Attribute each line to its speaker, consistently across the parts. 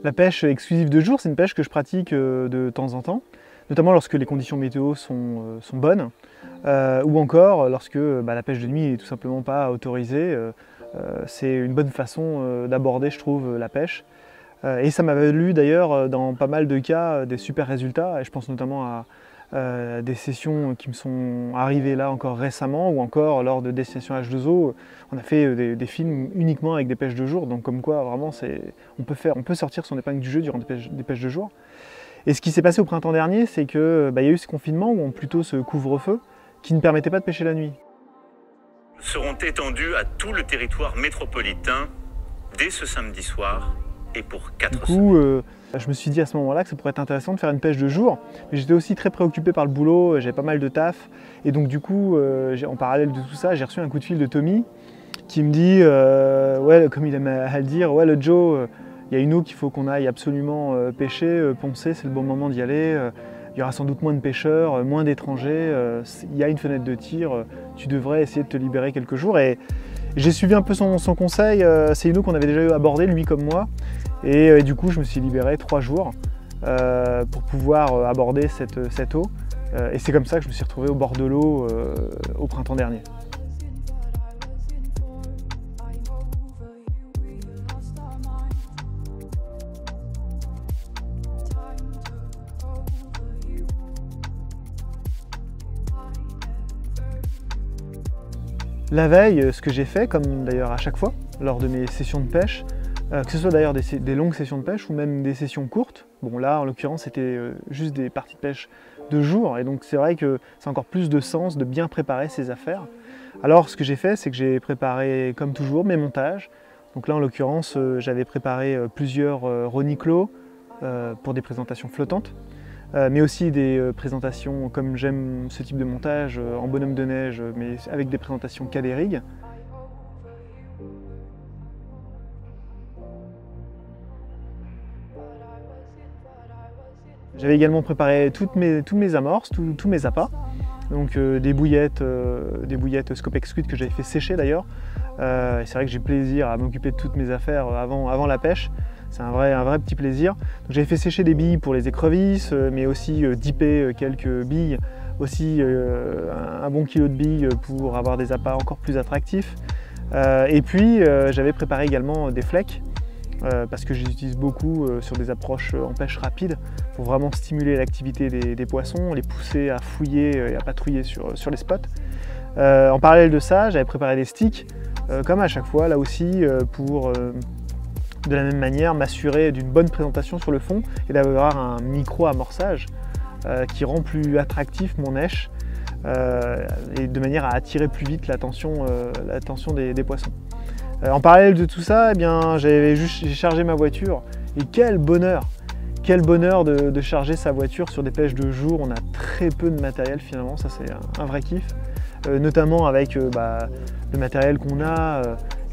Speaker 1: La pêche exclusive de jour, c'est une pêche que je pratique de temps en temps, notamment lorsque les conditions météo sont bonnes, ou encore lorsque la pêche de nuit n'est tout simplement pas autorisée. C'est une bonne façon d'aborder, je trouve, la pêche. Et ça m'a valu d'ailleurs dans pas mal de cas des super résultats, et je pense notamment à des sessions qui me sont arrivées là encore récemment, ou encore lors de Destination H2O, on a fait des films uniquement avec des pêches de jour, donc comme quoi vraiment on peut sortir son épingle du jeu durant des pêches de jour. Et ce qui s'est passé au printemps dernier, c'est qu'il y a eu ce confinement, ou plutôt ce couvre-feu, qui ne permettait pas de pêcher la nuit.
Speaker 2: Seront étendus à tout le territoire métropolitain dès ce samedi soir et pour 4 semaines.
Speaker 1: Je me suis dit à ce moment-là que ça pourrait être intéressant de faire une pêche de jour, mais j'étais aussi très préoccupé par le boulot, j'avais pas mal de taf, et donc du coup, en parallèle de tout ça, j'ai reçu un coup de fil de Tommy qui me dit, ouais, comme il aime à le dire, ouais, le Joe, il y a une eau qu'il faut qu'on aille absolument pêcher, poncer, c'est le bon moment d'y aller. Il y aura sans doute moins de pêcheurs, moins d'étrangers, il y a une fenêtre de tir, tu devrais essayer de te libérer quelques jours. Et j'ai suivi un peu son conseil, c'est une eau qu'on avait déjà abordée, lui comme moi. Et du coup, je me suis libéré 3 jours pour pouvoir aborder cette eau. Et c'est comme ça que je me suis retrouvé au bord de l'eau au printemps dernier. La veille, ce que j'ai fait, comme d'ailleurs à chaque fois, lors de mes sessions de pêche, que ce soit d'ailleurs des longues sessions de pêche ou même des sessions courtes, bon là en l'occurrence c'était juste des parties de pêche de jour, et donc c'est vrai que c'est encore plus de sens de bien préparer ses affaires. Alors ce que j'ai fait, c'est que j'ai préparé comme toujours mes montages. Donc là en l'occurrence j'avais préparé plusieurs Roniclo pour des présentations flottantes. Mais aussi des présentations, comme j'aime ce type de montage, en bonhomme de neige, mais avec des présentations K-Rig. J'avais également préparé toutes mes amorces, tous mes appâts, donc des bouillettes Scopex Squid que j'avais fait sécher d'ailleurs. C'est vrai que j'ai plaisir à m'occuper de toutes mes affaires avant la pêche. C'est un vrai petit plaisir. J'avais fait sécher des billes pour les écrevisses, mais aussi dipper quelques billes, aussi un bon kilo de billes pour avoir des appâts encore plus attractifs. Et puis j'avais préparé également des flecs, parce que je les utilise beaucoup sur des approches en pêche rapide, pour vraiment stimuler l'activité des poissons, les pousser à fouiller et à patrouiller sur les spots. En parallèle de ça, j'avais préparé des sticks, comme à chaque fois, là aussi, pour de la même manière m'assurer d'une bonne présentation sur le fond et d'avoir un micro-amorçage qui rend plus attractif mon èche et de manière à attirer plus vite l'attention des poissons. En parallèle de tout ça, eh bien, j'ai chargé ma voiture, et quel bonheur de charger sa voiture sur des pêches de jour. On a très peu de matériel finalement, ça c'est un vrai kiff, notamment avec le matériel qu'on a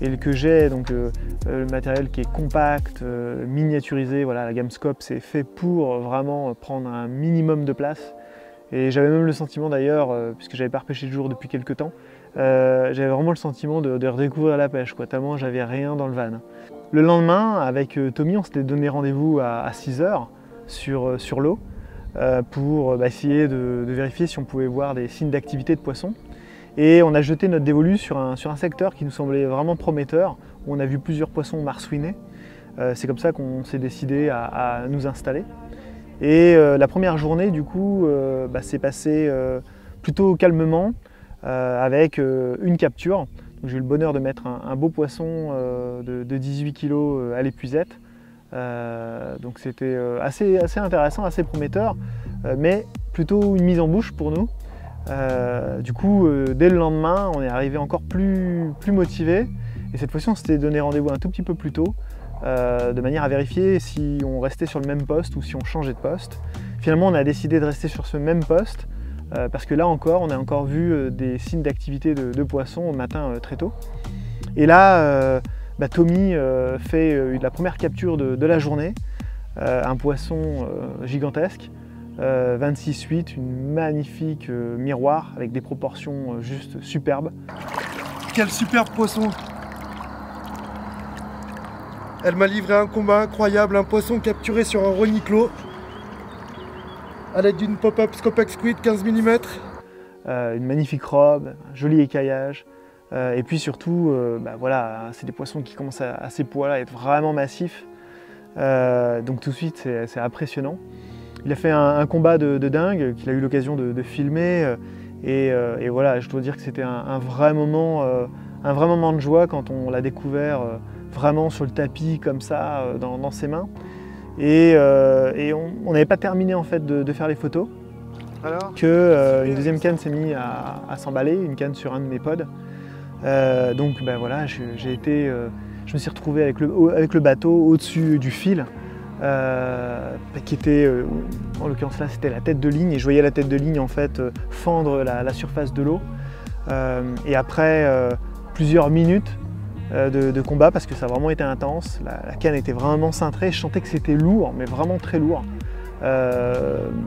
Speaker 1: et que j'ai, donc le matériel qui est compact, miniaturisé. Voilà, la gamme Scope c'est fait pour vraiment prendre un minimum de place. Et j'avais même le sentiment d'ailleurs, puisque j'avais pas repêché de jour depuis quelques temps, j'avais vraiment le sentiment de redécouvrir la pêche, tellement j'avais rien dans le van. Le lendemain, avec Tommy, on s'était donné rendez-vous à 6 h sur l'eau pour essayer de vérifier si on pouvait voir des signes d'activité de poisson. Et on a jeté notre dévolu sur un secteur qui nous semblait vraiment prometteur, où on a vu plusieurs poissons marsouinés. C'est comme ça qu'on s'est décidé à nous installer. Et la première journée, du coup, s'est passée plutôt calmement, avec une capture. J'ai eu le bonheur de mettre un beau poisson de 18 kg à l'épuisette. Donc c'était assez intéressant, assez prometteur, mais plutôt une mise en bouche pour nous. Du coup, dès le lendemain, on est arrivé encore plus motivé, et cette fois-ci on s'était donné rendez-vous un tout petit peu plus tôt, de manière à vérifier si on restait sur le même poste ou si on changeait de poste. Finalement, on a décidé de rester sur ce même poste, parce que là encore, on a encore vu des signes d'activité de poissons au matin très tôt. Et là, Tommy fait la première capture de la journée, un poisson gigantesque, 26-8, une magnifique miroir avec des proportions juste superbes.
Speaker 3: Quel superbe poisson! Elle m'a livré un combat incroyable, un poisson capturé sur un roniclo à l'aide d'une pop-up Scopex Squid 15 mm.
Speaker 1: Une magnifique robe, un joli écaillage. Et puis surtout, voilà, c'est des poissons qui commencent à ces poids-là à être vraiment massifs. Donc tout de suite, c'est impressionnant. Il a fait un combat de dingue qu'il a eu l'occasion de filmer. Et voilà, je dois dire que c'était un vrai moment de joie quand on l'a découvert vraiment sur le tapis comme ça, dans ses mains. Et on n'avait pas terminé en fait de faire les photos. Une deuxième canne s'est mise à s'emballer, une canne sur un de mes pods. Donc voilà, je me suis retrouvé avec le bateau au-dessus du fil, qui était, en l'occurrence là, c'était la tête de ligne, et je voyais la tête de ligne en fait fendre la surface de l'eau. Et après plusieurs minutes de combat, parce que ça a vraiment été intense, la canne était vraiment cintrée, je sentais que c'était lourd, mais vraiment très lourd.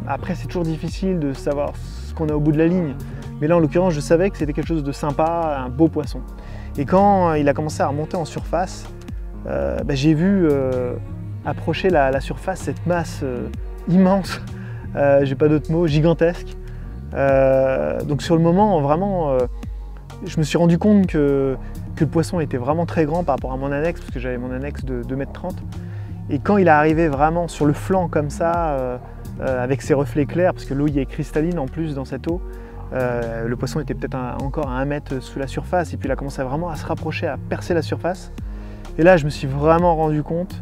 Speaker 1: Après, c'est toujours difficile de savoir ce qu'on a au bout de la ligne, mais là en l'occurrence je savais que c'était quelque chose de sympa, un beau poisson. Et quand il a commencé à remonter en surface, j'ai vu approcher la surface cette masse immense, j'ai pas d'autres mots, gigantesque. Donc sur le moment, vraiment, je me suis rendu compte que le poisson était vraiment très grand par rapport à mon annexe, parce que j'avais mon annexe de 2,30 m. Et quand il est arrivé vraiment sur le flanc comme ça, avec ses reflets clairs, parce que l'eau y est cristalline en plus dans cette eau, le poisson était peut-être encore à 1 mètre sous la surface, et puis il a commencé vraiment à se rapprocher, à percer la surface. Et là, je me suis vraiment rendu compte,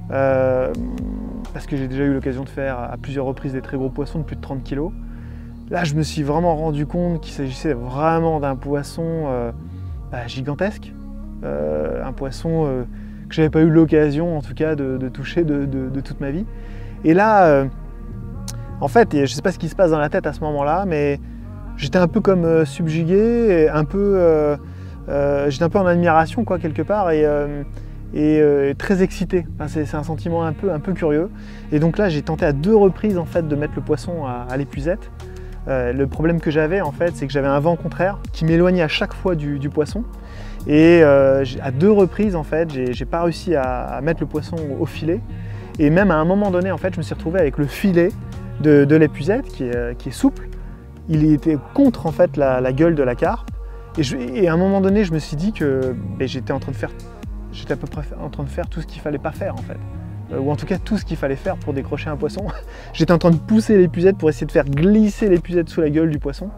Speaker 1: parce que j'ai déjà eu l'occasion de faire à plusieurs reprises des très gros poissons de plus de 30 kg. Là, je me suis vraiment rendu compte qu'il s'agissait vraiment d'un poisson gigantesque, un poisson que j'avais pas eu l'occasion, en tout cas, de toucher de toute ma vie. Et là, en fait, je sais pas ce qui se passe dans la tête à ce moment-là, mais j'étais un peu comme subjugué, j'étais un peu en admiration, quoi, quelque part, et très excité. Enfin, c'est un sentiment un peu curieux. Et donc là, j'ai tenté à 2 reprises en fait de mettre le poisson à l'épuisette. Le problème que j'avais en fait, c'est que j'avais un vent contraire qui m'éloignait à chaque fois du poisson. Et à 2 reprises en fait, j'ai pas réussi à mettre le poisson au filet. Et même à un moment donné, en fait, je me suis retrouvé avec le filet de l'épuisette qui est souple. Il était contre en fait la gueule de la carpe. Et à un moment donné, je me suis dit que j'étais à peu près en train de faire tout ce qu'il fallait pas faire en fait. Ou en tout cas tout ce qu'il fallait faire pour décrocher un poisson. J'étais en train de pousser l'épuisette pour essayer de faire glisser l'épuisette sous la gueule du poisson.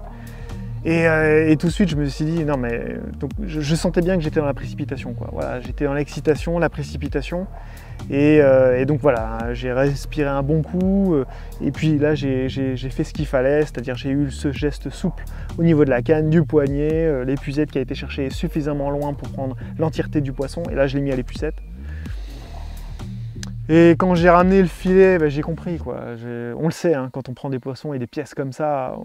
Speaker 1: Et tout de suite je me suis dit non mais donc, je sentais bien que j'étais dans la précipitation, quoi. Voilà, j'étais dans l'excitation, la précipitation. Et donc voilà, j'ai respiré un bon coup, et puis là j'ai fait ce qu'il fallait, c'est-à-dire j'ai eu ce geste souple au niveau de la canne, du poignet, l'épuisette qui a été cherchée suffisamment loin pour prendre l'entièreté du poisson, et là je l'ai mis à l'épuisette. Et quand j'ai ramené le filet, j'ai compris, quoi. On le sait, hein, quand on prend des poissons et des pièces comme ça,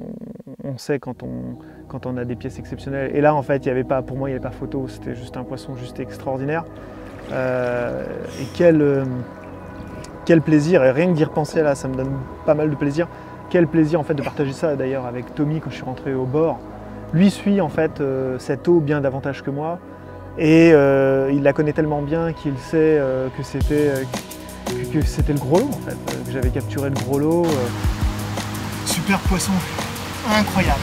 Speaker 1: on sait quand on a des pièces exceptionnelles. Et là, en fait, pour moi, il n'y avait pas photo, c'était juste un poisson juste extraordinaire. Et quel plaisir, et rien que d'y repenser là, ça me donne pas mal de plaisir. Quel plaisir en fait de partager ça d'ailleurs avec Tommy quand je suis rentré au bord. Lui suit en fait cette eau bien davantage que moi, et il la connaît tellement bien qu'il sait que c'était le gros lot en fait, que j'avais capturé le gros lot.
Speaker 3: Super poisson, incroyable.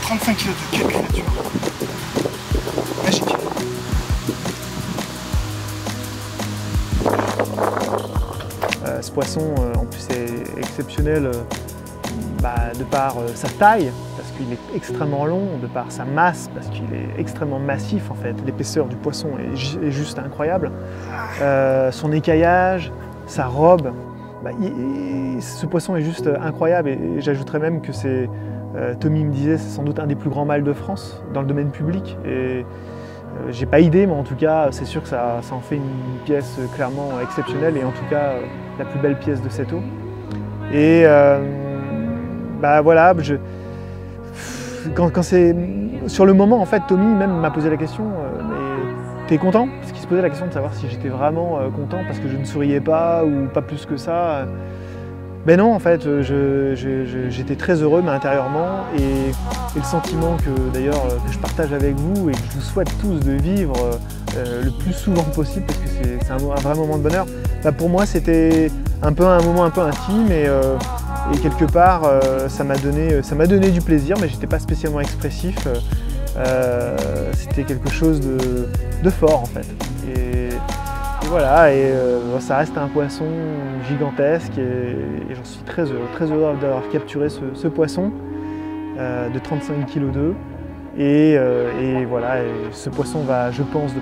Speaker 3: 35 kg de quelle créature. Magique.
Speaker 1: Ce poisson en plus est exceptionnel de par sa taille, parce qu'il est extrêmement long, de par sa masse, parce qu'il est extrêmement massif en fait. L'épaisseur du poisson est juste incroyable. Son écaillage, sa robe, ce poisson est juste incroyable, et j'ajouterais même que c'est, Tommy me disait, c'est sans doute un des plus grands mâles de France dans le domaine public. Et j'ai pas idée, mais en tout cas, c'est sûr que ça en fait une pièce clairement exceptionnelle, et en tout cas la plus belle pièce de cette eau. Et voilà, quand c'est sur le moment, en fait, Tommy même m'a posé la question, mais t'es content? Parce qu'il se posait la question de savoir si j'étais vraiment content parce que je ne souriais pas ou pas plus que ça. Ben non, en fait, j'étais très heureux, mais intérieurement, et le sentiment que d'ailleurs que je partage avec vous et que je vous souhaite tous de vivre le plus souvent possible parce que c'est un vrai moment de bonheur. Là, pour moi, c'était un moment un peu intime et quelque part, ça m'a donné du plaisir, mais j'étais pas spécialement expressif. C'était quelque chose de fort en fait. Et voilà, ça reste un poisson gigantesque et j'en suis très heureux d'avoir capturé ce poisson de 35 kg d'œufs. Et voilà, et ce poisson va, je pense,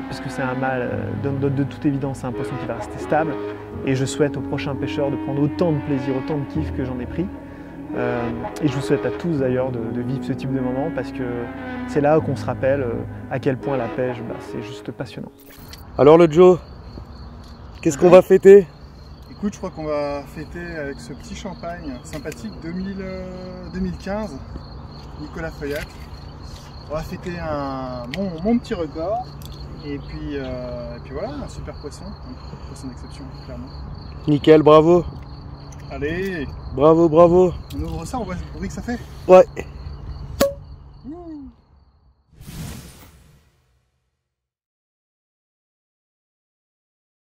Speaker 1: puisque c'est un mâle, de toute évidence, c'est un poisson qui va rester stable. Et je souhaite aux prochains pêcheurs de prendre autant de plaisir, autant de kiff que j'en ai pris. Et je vous souhaite à tous d'ailleurs de vivre ce type de moment parce que c'est là qu'on se rappelle à quel point la pêche, c'est juste passionnant.
Speaker 3: Alors le Joe, qu'est-ce qu'on va fêter? Écoute, je crois qu'on va fêter avec ce petit champagne sympathique 2015, Nicolas Feuillac. On va fêter mon petit record et puis voilà, un super poisson d'exception, clairement. Nickel, bravo. Allez, bravo. On ouvre ça, on voit le bruit que ça fait. Ouais.